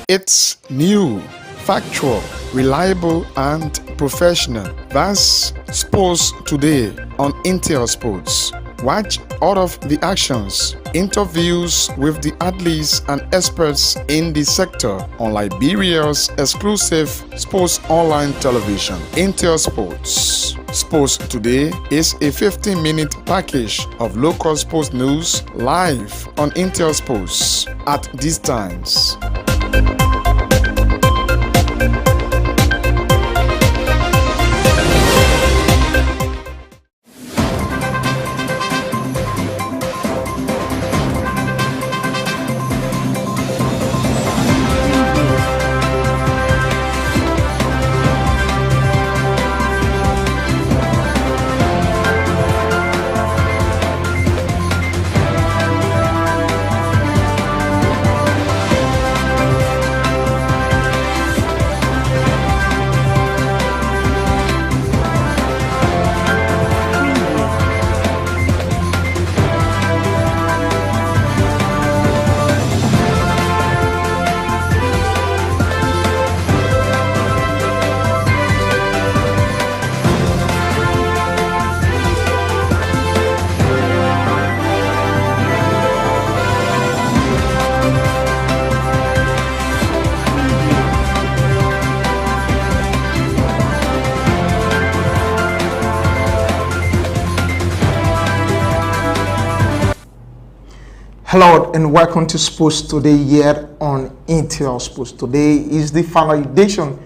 It's new, factual, reliable, and professional. That's Sports Today on Intel Sports. Watch all of the actions, interviews with the athletes and experts in the sector on Liberia's exclusive sports online television, Intel Sports. Sports Today is a 15-minute package of local sports news live on Intel Sports at these times. Hello and welcome to Sports Today here on Intel Sports. Today is the final edition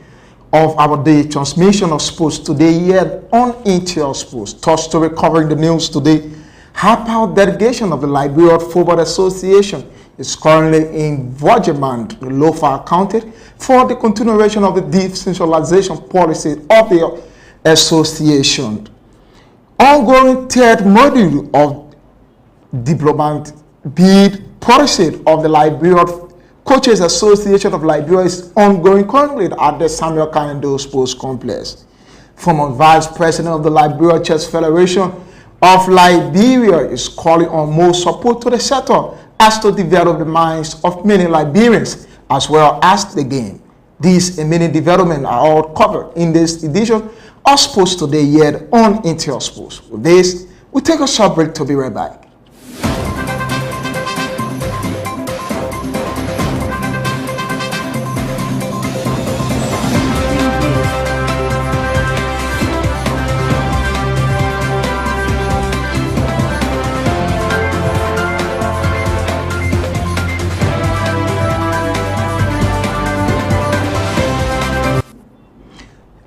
of our day transmission of Sports Today here on Intel Sports. Top story covering the news today. High-powered delegation of the Liberia Football Association is currently in Vojemand, Lofa County, for the continuation of the decentralization policy of the association. Ongoing third module of development bid policy of the Liberia Coaches Association of Liberia is ongoing currently at the Samuel Kanendo Sports Complex. Former Vice President of the Liberia Chess Federation of Liberia is calling on more support to the sector as to develop the minds of many Liberians as well as the game. These and many developments are all covered in this edition of Sports Today here on Intel Sports. With this, we take a short break to be right back.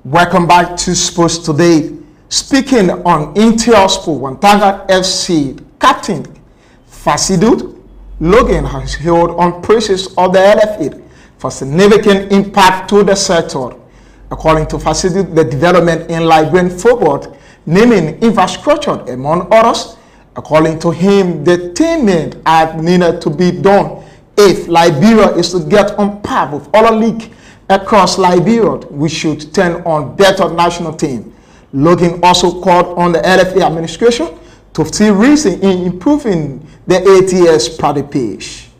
Welcome back to Sports Today. Speaking on Intel Sport, Wantanga FC captain Fasidut Logan has held on praises of the LFA for significant impact to the sector. According to Fasidut, the development in Liberian football, naming infrastructure among others, according to him, the team had needed to be done if Liberia is to get on par with other leagues across Liberia. We should turn on better national team. Logan also called on the LFA administration to see reason in improving the ATS participation.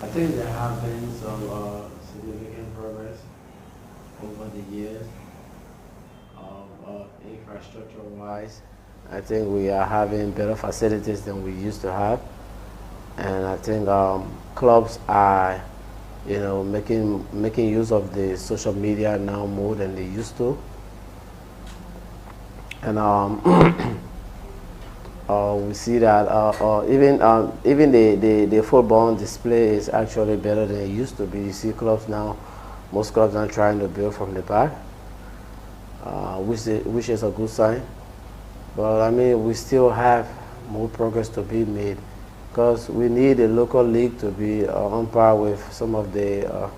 I think there have been some significant progress over the years, infrastructure-wise. I think we are having better facilities than we used to have, and I think clubs are making use of the social media now more than they used to, and we see that even the football display is actually better than it used to be. You see clubs now, most clubs are trying to build from the back, which is a good sign. But I mean, we still have more progress to be made, because we need a local league to be on par with some of the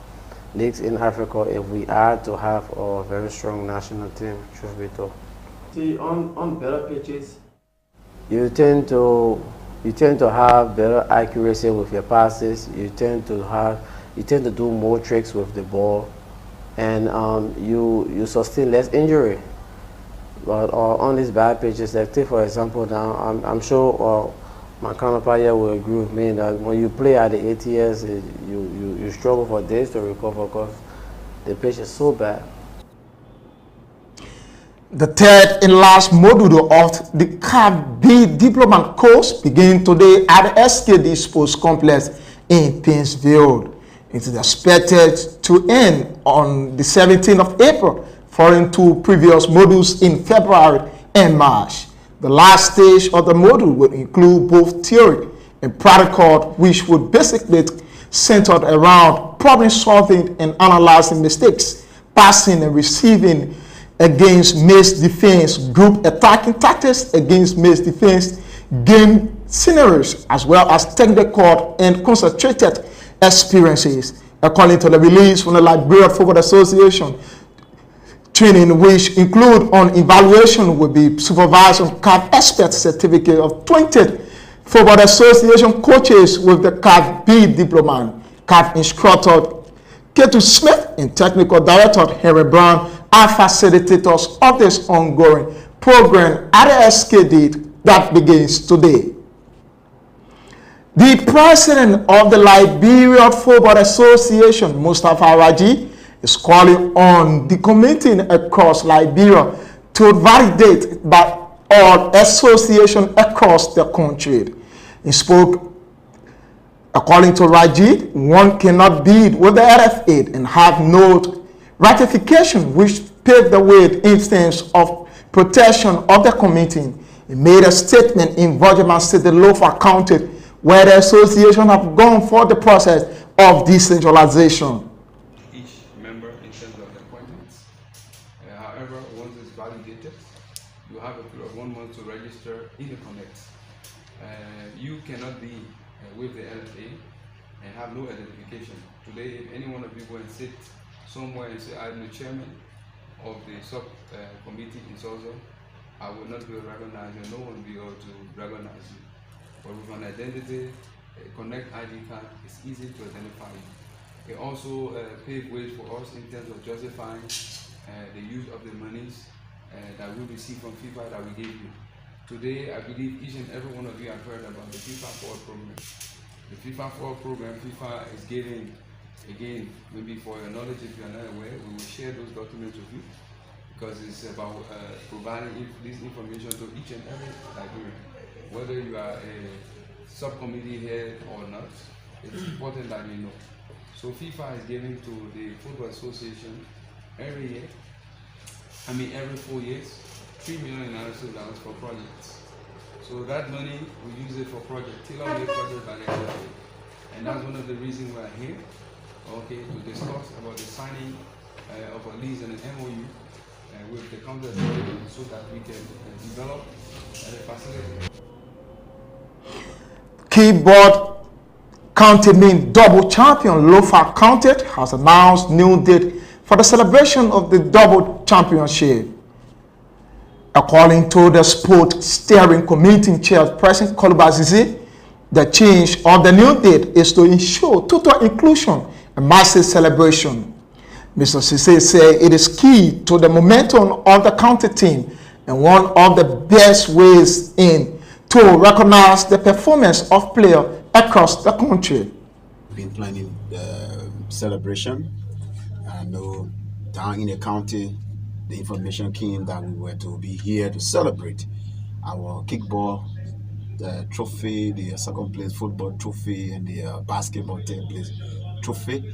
leagues in Africa if we are to have a very strong national team, truth be told. See, on better pitches, you tend to have better accuracy with your passes. You tend to do more tricks with the ball, and you sustain less injury. But on these bad pitches, like take for example now, I'm sure My counterpart here will agree with me that when you play at the ATS, you struggle for days to recover because the pitch is so bad. The third and last module of the CAF B Development course begins today at the SKD Sports Complex in Painesville. It is expected to end on the 17th of April, following two previous modules in February and March. The last stage of the module will include both theory and practical, which would basically centered around problem solving and analyzing mistakes, passing and receiving against mixed defense, group attacking tactics against mixed defense, game scenarios, as well as technical and concentrated experiences. According to the release from the Liberia Football Association, training which include on evaluation will be supervised on CAF expert certificate of 20 Football Association coaches with the CAF B diploma, CAF instructor Ketu Smith and technical director Henry Brown are facilitators of this ongoing program at the SKD that begins today. The president of the Liberia Football Association, Mustafa Raji, is calling on the committee across Liberia to validate by all associations across the country. He spoke, according to Raji, one cannot bid with the RFA and have no ratification, which paved the way in terms of protection of the committee. He made a statement in Virginia City, Lofa County, where the association have gone for the process of decentralization. Each member in terms of appointments. However, once it's validated, you have a period of 1 month to register in the Connect. You cannot be with the LFA and have no identification. Today, if any one of you go and sit somewhere and say, I'm the chairman of the sub-committee in Sozo, I will not be recognized and no one will be able to recognize you. But with an identity, a Connect ID card, it's easy to identify you. It also paved ways for us in terms of justifying the use of the monies that we receive from FIFA that we gave you. Today, I believe each and every one of you have heard about the FIFA Forward program. The FIFA Forward program, FIFA is giving, again, maybe for your knowledge, if you are not aware, we will share those documents with you because it's about providing this information to each and every Liberian. Whether you are a subcommittee head or not, it's important that you know. So FIFA is giving to the Football Association every 4 years, $3 million for projects. So that money, we use it for projects, tailor-made projects by the LFA. And that's one of the reasons we are here, okay, to discuss about the signing of a lease and an MOU with the county authority so that we can develop the facility. Keyboard County Mean double champion Lofa County has announced new date for the celebration of the double championship. According to the Sport Steering Committee Chairperson Kolubazizi, the change of the new date is to ensure total inclusion and massive celebration. Mr. Sise said it is key to the momentum of the county team and one of the best ways in to recognize the performance of players across the country. We've been planning the celebration. I know down in the county, the information came that we were to be here to celebrate our kickball, the trophy, the second place football trophy, and the basketball third place trophy.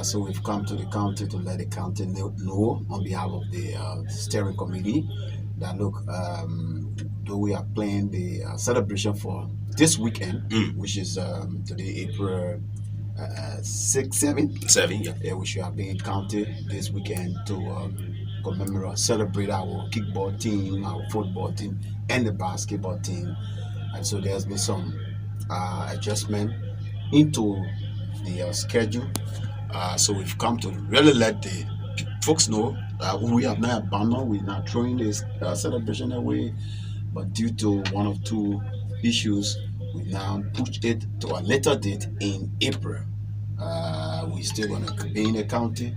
So we've come to the county to let the county know on behalf of the steering committee that look, though we are planning the celebration for this weekend, which is today April 7, yeah, we should have been in county this weekend to commemorate, celebrate our kickball team, our football team, and the basketball team. And so there's been some adjustment into the schedule. So we've come to really let the folks know that we have not abandoned, we're not throwing this celebration away, but due to one or two issues, we now pushed it to a later date in April. We're still going to be in the county.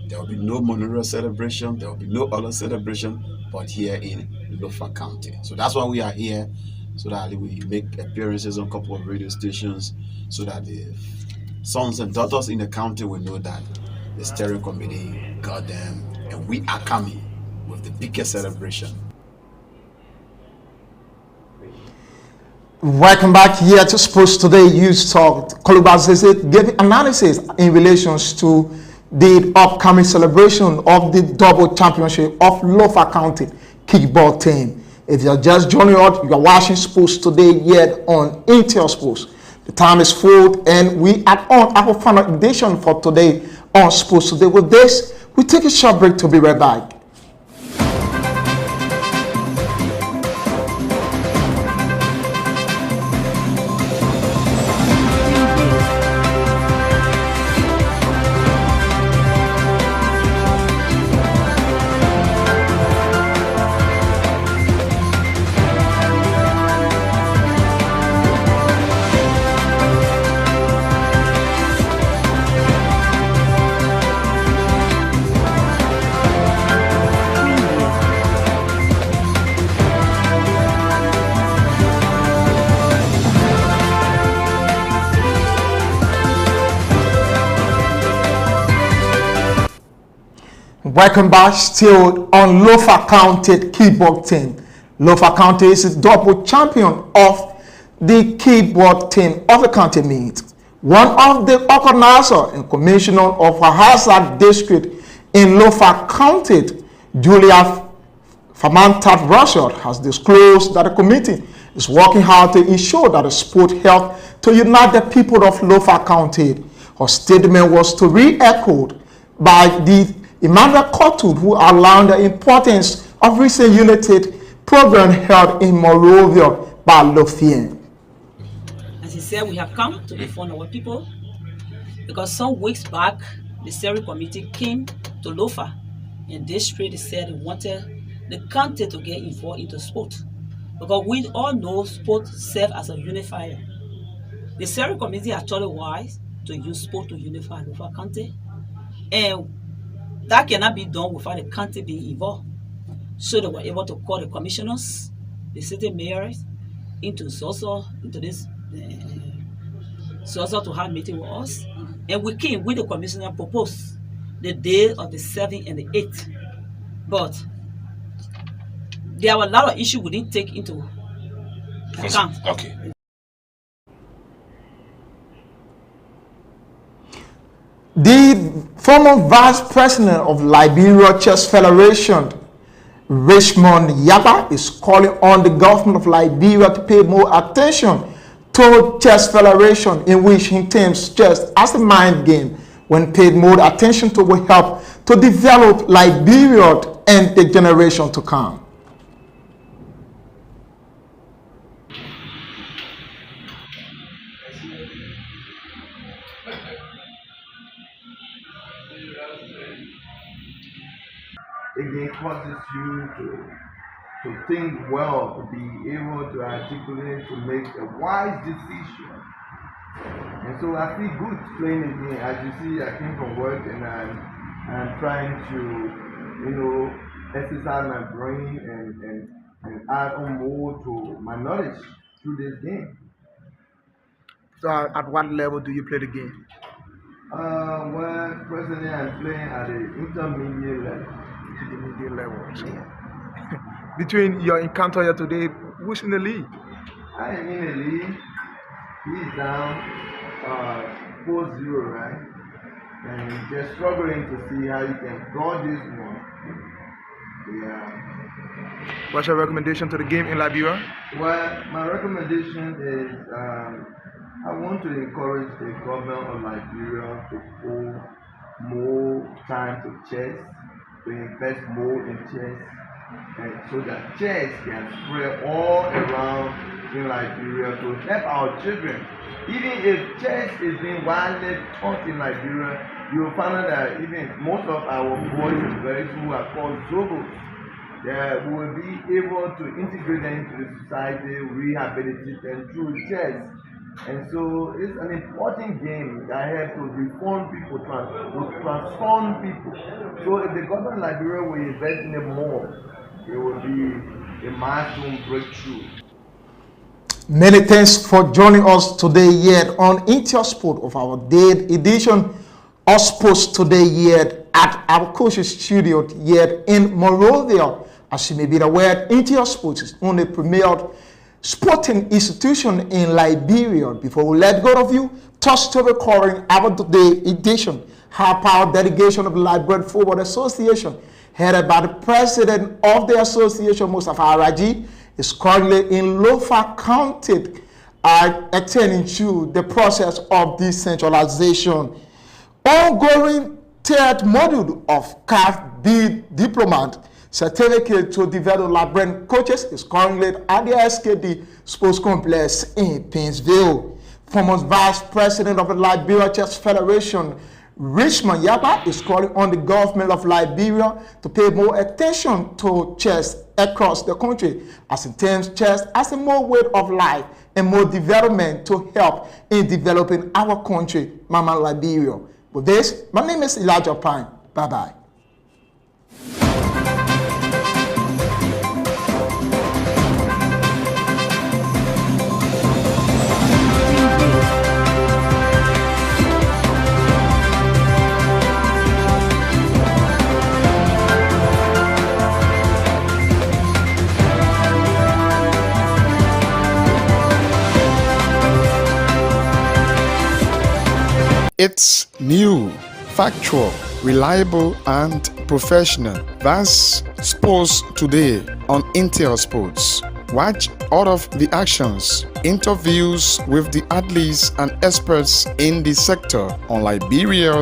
There will be no Monroe celebration, there will be no other celebration, but here in Lofa County. So that's why we are here so that we make appearances on a couple of radio stations, so that the sons and daughters in the county will know that the steering committee got them, and we are coming with the biggest celebration. Welcome back here to Sports Today News Talk. Koluba Zeze gave analysis in relation to the upcoming celebration of the double championship of Lofa County kickball team. If you're just joining us, you're watching Sports Today here on Intel Sports. The time is full, and we are on our final edition for today on Sports Today. With this, we take a short break to be right back. Welcome back, still on Lofa County keyboard team. Lofa County is the double champion of the keyboard team of the county meet. One of the organizer and commissioner of Hazard district in Lofa County, Julia Famantat Russell, has disclosed that the committee is working hard to ensure that the sport help to unite the people of Lofa County. Her statement was to re-echoed by the Emmanuel Kotud, who outlined the importance of recent United program held in Monrovia by Lothian. As he said, we have come to inform our people because some weeks back, the steering committee came to Lofa, and they straight said they wanted the county to get involved into sport because we all know sport serves as a unifier. The steering committee has thought it wise to use sport to unify Lofa County, and that cannot be done without the county being involved. So they were able to call the commissioners, the city mayors, into this to have meeting with us. And we came with the commissioner proposed the day of the 7th and the 8th. But there were a lot of issues we didn't take into account. Okay. The former vice president of Liberia Chess Federation, Richmond Yaba, is calling on the government of Liberia to pay more attention to chess federation, in which he terms chess as a mind game. When paid more attention to, will help to develop Liberia and the generation to come. Again, causes you to think well, to be able to articulate, to make a wise decision. And so I feel good playing again. As you see, I came from work and I'm trying to, exercise my brain and add on more to my knowledge through this game. So at what level do you play the game? Well, presently I'm playing at the intermediate level. Intermediate level. So, between your encounter here today, who's in the lead? I am in the lead. He's down 4-0, right? And just struggling to see how you can draw this one. Yeah. What's your recommendation to the game in Liberia? Well, my recommendation is I want to encourage the government of Liberia to put more time to chess, to invest more in chess, and so that chess can spread all around in Liberia to help our children. Even if chess is being widely taught in Liberia, you will find out that even most of our boys and girls who are called Zogos, they will be able to integrate them into the society, rehabilitate them through chess. And so it's an important game that helps to reform people, to transform people. So if the government of Liberia will invest in it more, it will be a milestone breakthrough. Many thanks for joining us today here on Intersport of our day edition of Sports Today here at our coach's studio here in Monrovia. As you may be aware, Intersport is only premier sporting institution in Liberia. Before we let go of you, touch to recording our today edition. High-powered delegation of the Liberian Football Association, headed by the president of the association, Mustafa Araji, is currently in Lofa County, attending to the process of decentralization. Ongoing third module of CAF B Diplomat Certificate to develop Liberian coaches is currently at the SKD Sports Complex in Painesville. Former Vice President of the Liberia Chess Federation, Richmond Yaba, is calling on the government of Liberia to pay more attention to chess across the country, as it terms chess as a more way of life and more development to help in developing our country, Mama Liberia. With this, my name is Elijah Pine. Bye-bye. It's new, factual, reliable, and professional. That's Sports Today on Intel Sports. Watch all of the actions, interviews with the athletes and experts in the sector on Liberia's